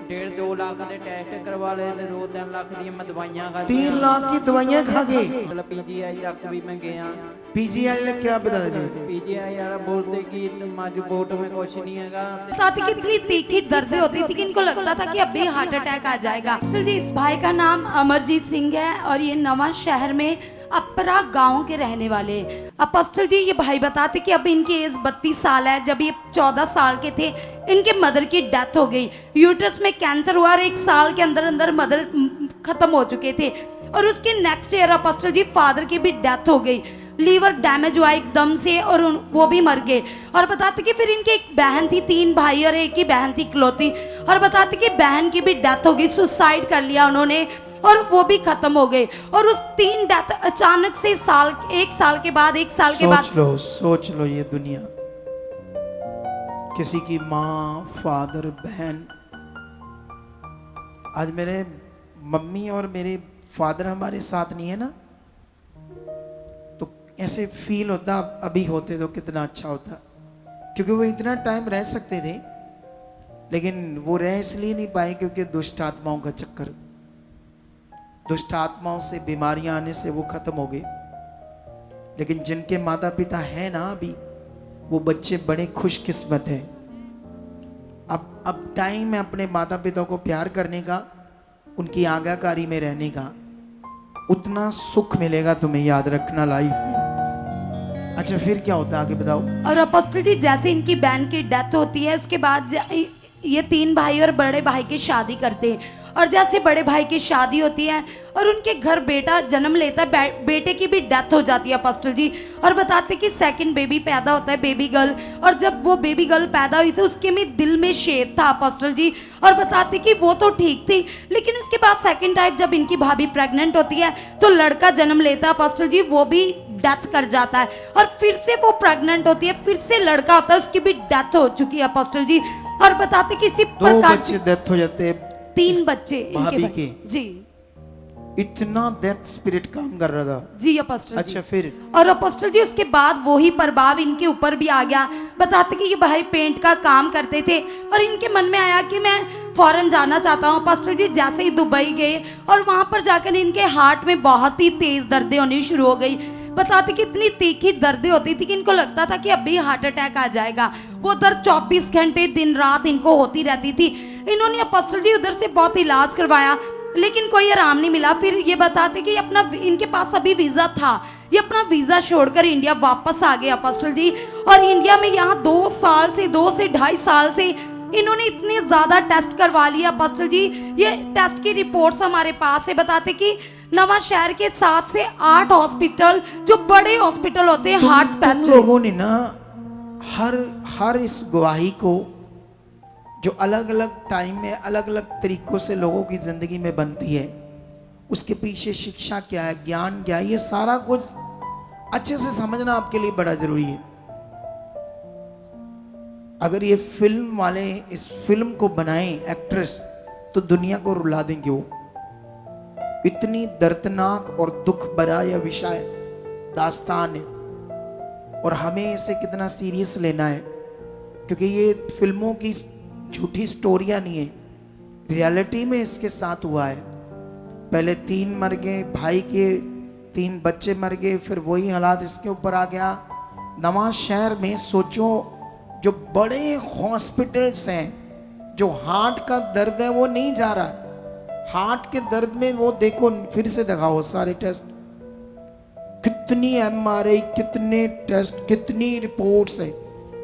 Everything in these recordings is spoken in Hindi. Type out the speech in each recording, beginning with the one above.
1.5 2 लाख के टेस्ट करवा ले, 2-3 लाख दी मैं दवाइयां खा 3 लाख की दवाइयां खा गए। पीजीआई तक भी मैं गया। पीजीआई ने क्या बता थे? पीजीआई यार बोलते कि तुम्हारी रिपोर्ट में कुछ नहीं हैगा। बताते कि इतनी तीखी दर्दें होती थी कि इनको लगता था कि अभी हार्ट अटैक आ जाएगा। अफसल जी, इस भाई का नाम अमरजीत सिंह है और ये नवा शहर में अपरा गांव के रहने वाले। अफसल जी, ये भाई बताते कि अभी इनकी एज 32 साल है। जब ये 14 साल के थे इनके मदर की डेथ हो गई। यूट्रस में कैंसर हुआ और 1 साल के अंदर अंदर मदर खत्म हो चुके थे। और उसके नेक्स्ट ईयर अफसल जी फादर की भी डेथ हो गई। लीवर डैमेज हुआ एकदम से और वो भी मर गए। और बताते कि फिर इनके एक बहन थी, 3 भाई और एक ही बहन थी इकलौती। और बताते कि बहन की भी डेथ हो गई, सुसाइड कर लिया उन्होंने और वो भी खत्म हो गए। और उस 3 डेथ अचानक से 1 साल के बाद सोच लो ये दुनिया, किसी की माँ, फादर, बहन। आज मेरे मम्मी और मेरे फादर हमारे साथ नहीं है ना, तो ऐसे फील होता अभी होते तो कितना अच्छा होता, क्योंकि वो इतना टाइम रह सकते थे लेकिन वो रह इसलिए नहीं पाए क्योंकि दुष्ट आत्माओं का चक्कर, दुष्ट आत्माओं से बीमारियां आने से वो खत्म हो गए। लेकिन जिनके माता पिता हैं ना अभी, वो बच्चे बड़े खुशकिस्मत हैं। अब टाइम है अपने माता पिता को प्यार करने का, उनकी आज्ञाकारी में रहने का, उतना सुख मिलेगा तुम्हें, याद रखना लाइफ में। अच्छा फिर क्या होता है आगे बताओ। और अपोस्टल जी, जैसे इनकी बहन की डेथ होती है उसके बाद ये 3 भाई और बड़े भाई की शादी करते हैं। और जैसे बड़े भाई की शादी होती है और उनके घर बेटा जन्म लेता है, बेटे की भी डेथ हो जाती है अपोस्टल जी। और बताते कि सेकंड बेबी पैदा होता है, बेबी गर्ल। और जब वो बेबी गर्ल पैदा हुई तो उसके में दिल में शेर था अपोस्टल जी। और बताते कि वो तो ठीक थी, लेकिन उसके बाद सेकंड टाइम जब इनकी भाभी प्रेग्नेंट होती है तो लड़का जन्म लेता है अपोस्टल जी, वो भी डेथ कर जाता है। और फिर से वो प्रेग्नेंट होती है, फिर से लड़का होता है, उसकी भी डेथ हो चुकी है अपोस्टल जी। और बताते कि इसी प्रकार 2 बच्चे डेथ हो जाते हैं, 3 बच्चे भाभी के जी। इतना डेथ स्पिरिट काम कर रहा था जी अपोस्टल जी। अच्छा फिर और अपोस्टल जी उसके बाद वही प्रभाव इनके ऊपर भी आ गया। बताते कि ये भाई पेंट का काम करते थे और इनके मन में आया कि मैं फॉरेन जाना चाहता हूँ अपोस्टल जी। जैसे ही दुबई गए और वहां पर जाकर इनके हार्ट में बहुत ही तेज दर्दें होनी शुरू हो गई। बताते कि इतनी तीखी दर्दें होती थी कि इनको लगता था कि अभी हार्ट अटैक आ जाएगा। वो दर्द 24 घंटे दिन रात इनको होती रहती थी। इन्होंने अपोस्टल जी उधर से बहुत इलाज करवाया लेकिन कोई आराम नहीं मिला। फिर ये बताते कि अपना इनके पास अभी वीजा था, ये अपना वीजा छोड़कर इंडिया वापस आ गए अपोस्टल जी। और इंडिया में यहाँ 2 से 2.5 साल से इन्होंने इतने ज्यादा टेस्ट करवा लिया अपोस्टल जी। ये टेस्ट की रिपोर्ट्स हमारे पास है। बताते कि नवा शहर के 7 से 8 हॉस्पिटल, जो बड़े हॉस्पिटल होते हैं हार्ट स्पेशलिस्ट, लोगों ने ना हर इस गवाही को जो अलग अलग टाइम में अलग अलग तरीकों से लोगों की जिंदगी में बनती है, उसके पीछे शिक्षा क्या है, ज्ञान क्या है, ये सारा कुछ अच्छे से समझना आपके लिए बड़ा जरूरी है। अगर ये फिल्म वाले इस फिल्म को बनाएं एक्ट्रेस, तो दुनिया को रुला देंगे वो। इतनी दर्दनाक और दुख भरा यह विषय दास्तान है और हमें इसे कितना सीरियस लेना है, क्योंकि ये फिल्मों की झूठी स्टोरियां नहीं है, रियलिटी में इसके साथ हुआ है। पहले 3 मर गए, भाई के 3 बच्चे मर गए, फिर वही हालात इसके ऊपर आ गया। नवा शहर में सोचो, जो बड़े हॉस्पिटल्स हैं, जो हार्ट का दर्द है वो नहीं जा रहा, हार्ट के दर्द में वो देखो, फिर से दिखाओ सारे टेस्ट, कितनी MRI, कितने टेस्ट, कितनी रिपोर्ट्स है।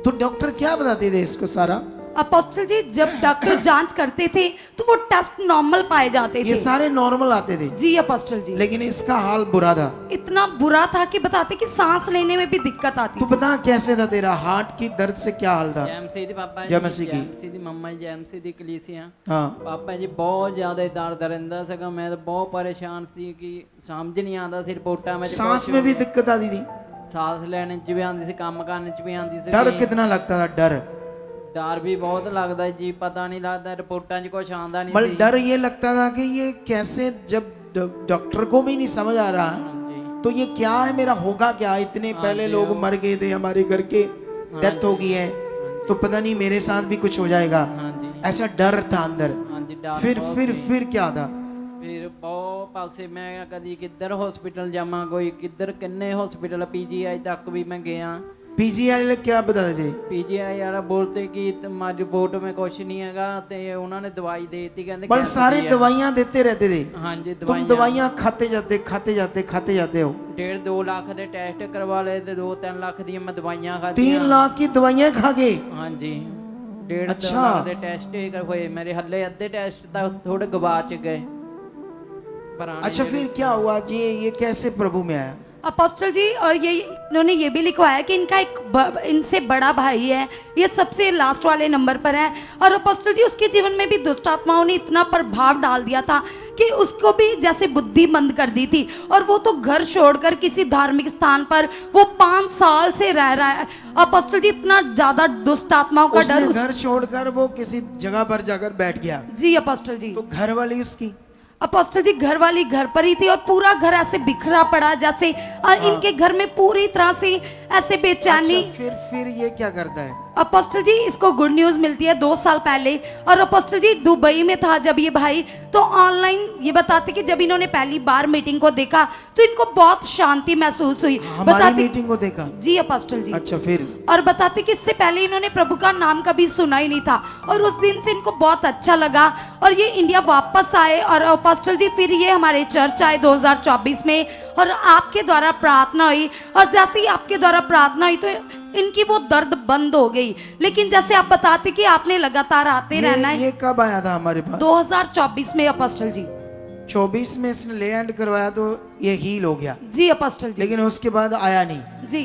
तो डॉक्टर क्या बताते थे इसको सारा अपोस्टल जी? जब डॉक्टर जांच करते थे तो वो टेस्ट नॉर्मल पाए जाते थे, ये सारे नॉर्मल आते थे जी अपोस्टल जी। लेकिन इसका हाल बुरा था, इतना बुरा था कि बताते कि सांस लेने में भी दिक्कत आती तू थी। बता कैसे था तेरा हार्ट की दर्द से क्या हाल था? जैमसी दी पापा जय मसीह की। जैमसी दी मम्मा जी, जैमसी दी कलीसिया। हाँ पापा जी बहुत ज्यादा दर्द ਰਹਿੰਦਾ ਸੀਗਾ, मैं तो बहुत परेशान सी कि समझ नहीं आता सी रिपोर्टां में। सांस में भी दिक्कत आती थी, सांस लेने च भी आती सी, काम करने च भी आती सी। डर कितना लगता था? डर भी बहुत लगता है जी, पता नहीं लगता, रिपोर्टां च कुछ आंदा नहीं मतलब डर ये लगता था कि ये कैसे, जब डॉक्टर को भी नहीं समझ आ रहा तो ये क्या है, मेरा होगा क्या? इतने पहले लोग मर गए थे हमारे घर के, डेथ हो गई है, तो पता नहीं मेरे साथ भी कुछ हो जाएगा, ऐसा डर था अंदर। हाँ जी, ਡਰ फिर ਬਹੁਤ फिर ਸੀ। फिर क्या था? ਫਿਰ ਬਹੁਤ ਪਾਸੇ ਮੈਂ ਕਦੀ ਕਿੱਧਰ ਹਸਪੀਟਲ ਜਾਵਾਂ, ਕੋਈ ਕਿੱਧਰ ਕਿੰਨੇ ਹਸਪੀਟਲ ਪੀਜੀਆਈ ਤੱਕ भी मैं गया। पीजीआई वाले क्या बताते थे? ਪੀਜੀਆਈ ਵਾਲਾ ਬੋਲਤੇ ਕਿ तुम्हारी रिपोर्ट में कुछ नहीं हैगा, ਤੇ ਉਹਨਾਂ ਨੇ ਦਵਾਈ ਦੇਤੀ, ਕਹਿੰਦੇ बल कैंसर सारे ही है। दवाइयां देते रहते थे। ਹਾਂਜੀ तुम दवाइयां खाते जाते हो। 1.5-2 ਲੱਖ ਦੇ ਟੈਸਟ ਕਰਵਾ ਲਏ ਤੇ 2-3 ਲੱਖ ਦੀਆਂ ਮੈਂ ਦਵਾਈਆਂ 3 ਖਾਧੀਆਂ। लाख की दवाइयां खा के? ਹਾਂਜੀ 1.5 अच्छा। ਲੱਖ ਦੇ ਟੈਸਟ ਹੀ ਹੋਏ ਮੇਰੇ, ਹੱਲੇ ਅੱਧੇ ਟੈਸਟ ਤਾਂ ਥੋੜੇ ਗਵਾਚ ਗਏ ਪੁਰਾਣੇ अच्छा ਜਿਹੜੇ फिर क्या हुआ जी? ये कैसे प्रभु में आया? अपोस्टल जी, और ये इन्होंने ये भी लिखवाया कि इनका इनसे बड़ा भाई है, ये सबसे लास्ट वाले नंबर पर है। और अपोस्टल जी, उसके जीवन में भी दुष्ट आत्माओं ने इतना प्रभाव डाल दिया था कि उसको भी जैसे बुद्धि बंद कर दी थी, और वो तो घर छोड़कर किसी धार्मिक स्थान पर वो 5 साल से रह रहा है। अपोस्टल जी, इतना ज्यादा दुष्ट आत्माओं का उसने डर घर छोड़कर वो किसी जगह पर जाकर बैठ गया। जी अपोस्टल जी। तो घर वाली उसकी? अपोस्टल जी, घर वाली घर पर ही थी और पूरा घर ऐसे बिखरा पड़ा जैसे, और इनके घर में पूरी तरह से ऐसे बेचैनी। अच्छा, फिर ये क्या करता है? अपोस्टल जी, इसको गुड न्यूज मिलती है 2 साल पहले। और अपोस्टल जी, दुबई में था जब ये भाई, तो ऑनलाइन ये बताते कि जब इन्होंने पहली बार मीटिंग को देखा तो इनको बहुत शांति महसूस हुई। हमारी मीटिंग को देखा? जी अपोस्टल जी। अच्छा फिर? और बताते कि इससे पहले इन्होंने प्रभु का नाम कभी सुना ही नहीं था, और उस दिन से इनको बहुत अच्छा लगा और ये इंडिया वापस आए। और अपोस्टल जी, फिर ये हमारे चर्च आए 2024 में, और आपके द्वारा प्रार्थना हुई, और जैसे ही आपके द्वारा प्रार्थना हुई तो इनकी वो दर्द बंद हो गई। लेकिन जैसे आप बताते कि आपने लगातार आते रहना है। ये कब आया था हमारे पास? 2024 में अपोस्टल जी। 24 में इसने ले हैंड करवाया तो ये हील हो गया जी अपोस्टल जी। लेकिन उसके बाद आया नहीं जी,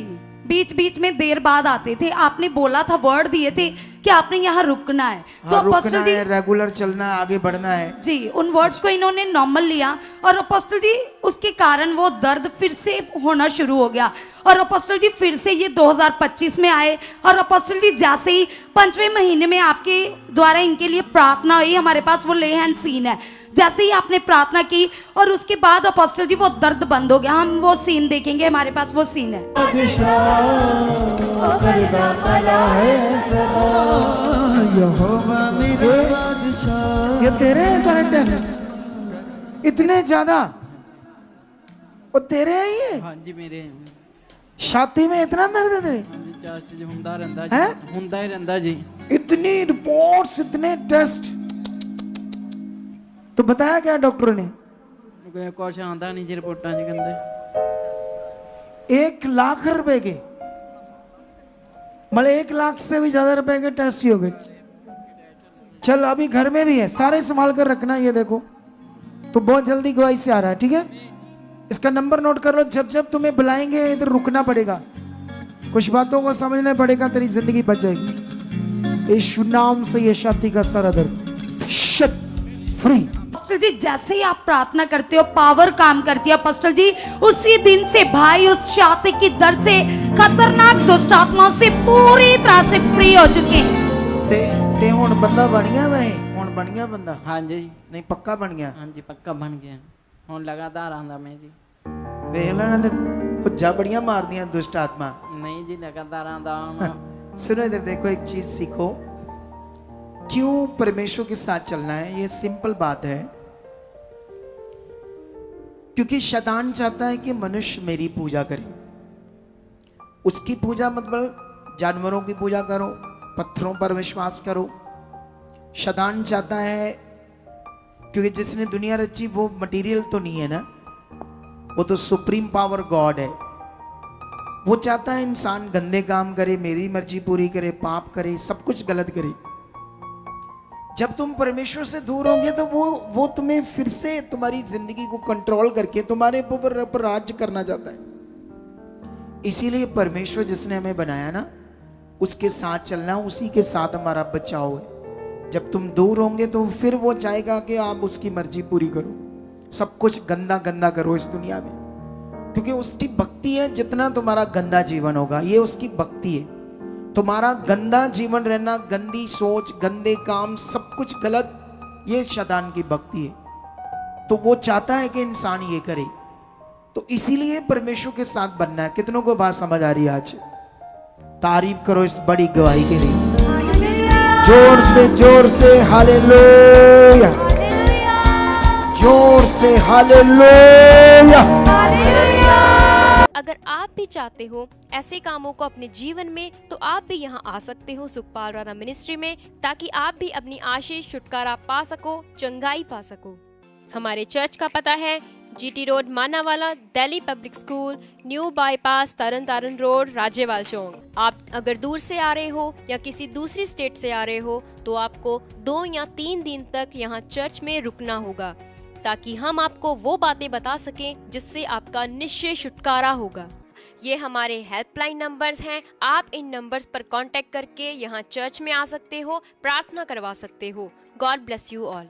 बीच बीच में देर बाद आते थे। आपने बोला था, वर्ड दिए थे कि आपने यहाँ रुकना है, तो हाँ, अपोस्टल रुकना जी है, रेगुलर चलना है, आगे बढ़ना है। जी, उन वर्ड्स को इन्होंने नॉर्मल लिया, और अपोस्टल जी उसके कारण वो दर्द फिर से होना शुरू हो गया। और अपोस्टल जी फिर से ये 2025 में आए, और अपोस्टल जी जैसे ही 5वें महीने में आपके द्वारा इनके लिए प्रार्थना हुई, हमारे पास वो ले हैंड सीन है, जैसे ही आपने प्रार्थना की और उसके बाद अपोस्टल जी वो दर्द बंद हो गया। हम वो सीन देखेंगे, हमारे पास वो सीन है। ये तेरे हैं सारे टेस्ट इतने ज्यादा? वो तेरे हैं ये? ਹਾਂਜੀ ਮੇਰੇ छाती में इतना दर्द है तेरे? ਹਾਂਜੀ ਚਾਚ ਜੀ ਹੁੰਦਾ ਰਹਿੰਦਾ ਹੈਂ? ਜੀ, ਹੁੰਦਾ ਹੀ ਰਹਿੰਦਾ ਜੀ। इतनी रिपोर्ट्स, इतने टेस्ट, तो बताया क्या डॉक्टरों ने? ਕੋਈ ਕੁਛ ਆਂਦਾ ਨਹੀਂ ਜੀ ਰਿਪੋਰਟਾਂ 'ਚ ਕਹਿੰਦੇ। 1 लाख रुपए के, मतलब 1 लाख से भी ज्यादा रुपए के टेस्ट ही हो गए। चल अभी घर में भी है, सारे संभाल कर रखना। ये देखो तो बहुत जल्दी गवाही से आ रहा है, ठीक है? इसका नंबर नोट कर लो, जब जब तुम्हें बुलाएंगे इधर रुकना पड़ेगा, कुछ बातों को समझना पड़ेगा, तेरी जिंदगी बच जाएगी। यीशु नाम से ये छाती का सारा दर्द शट फ्री। अपोस्टल जी, जैसे ही आप प्रार्थना करते हो पावर काम करती है अपोस्टल जी। उसी दिन से भाई उस छाती की दर्द से, खतरनाक दुष्ट आत्माओं से पूरी तरह से फ्री हो चुके हैं। ते हुन बंदा बन गया? वह हुन बन गया बंदा? ਹਾਂਜੀ नहीं पक्का बन गया? ਹਾਂਜੀ पक्का बन गया, ਹੁਣ ਲਗਾਤਾਰ ਆਂਦਾ ਮੈਂ ਜੀ। ਵੇਖ ਲੈਣਾ ਤੇ ਭੁੱਜਾ ਬੜੀਆਂ ਮਾਰਦੀਆਂ ਦੁਸ਼ਟ ਆਤਮਾ। ਨਹੀਂ ਜੀ ਲਗਾਤਾਰ ਆਂਦਾ ਹੁਣ। सुनो इधर देखो, एक चीज सीखो क्यों परमेश्वर के साथ चलना है। ये सिंपल बात है, क्योंकि शैतान चाहता है कि मनुष्य मेरी पूजा करे। उसकी पूजा मतलब जानवरों की पूजा करो, पत्थरों पर विश्वास करो। शैतान चाहता है, क्योंकि जिसने दुनिया रची वो मटेरियल तो नहीं है ना, वो तो सुप्रीम पावर गॉड है। वो चाहता है इंसान गंदे काम करे, मेरी मर्जी पूरी करे, पाप करे, सब कुछ गलत करे। जब तुम परमेश्वर से दूर होंगे तो वो तुम्हें फिर से तुम्हारी जिंदगी को कंट्रोल करके तुम्हारे ऊपर राज्य करना चाहता है। इसीलिए परमेश्वर जिसने हमें बनाया ना, उसके साथ चलना, उसी के साथ हमारा बचाव है। जब तुम दूर होंगे तो फिर वो चाहेगा कि आप उसकी मर्जी पूरी करो, सब कुछ गंदा गंदा करो इस दुनिया में, क्योंकि उसकी भक्ति है। जितना तुम्हारा गंदा जीवन होगा, ये उसकी भक्ति है। तुम्हारा गंदा जीवन रहना, गंदी सोच, गंदे काम, सब कुछ गलत, ये शैतान की भक्ति है। तो वो चाहता है कि इंसान ये करे। तो इसीलिए परमेश्वर के साथ बनना है। कितनों को बात समझ आ रही है आज? तारीफ करो इस बड़ी गवाही के लिए, जोर से हालेलुया। जोर से हालेलुया। अगर आप भी चाहते हो ऐसे कामों को अपने जीवन में, तो आप भी यहाँ आ सकते हो सुखपाल राणा मिनिस्ट्री में, ताकि आप भी अपनी आशीष छुटकारा पा सको, चंगाई पा सको। हमारे चर्च का पता है GT road Manawala, Delhi public school, new bypass, Tarn Taran road, Rajewal Chowk. आप अगर दूर से आ रहे हो या किसी दूसरी स्टेट से आ रहे हो तो आपको 2 या 3 दिन तक यहाँ चर्च में रुकना होगा, ताकि हम आपको वो बातें बता सकें जिससे आपका निश्चय छुटकारा होगा। ये हमारे हेल्पलाइन नंबर्स हैं। आप इन नंबर्स पर कांटेक्ट करके यहाँ चर्च में आ सकते हो, प्रार्थना करवा सकते हो। God bless you all.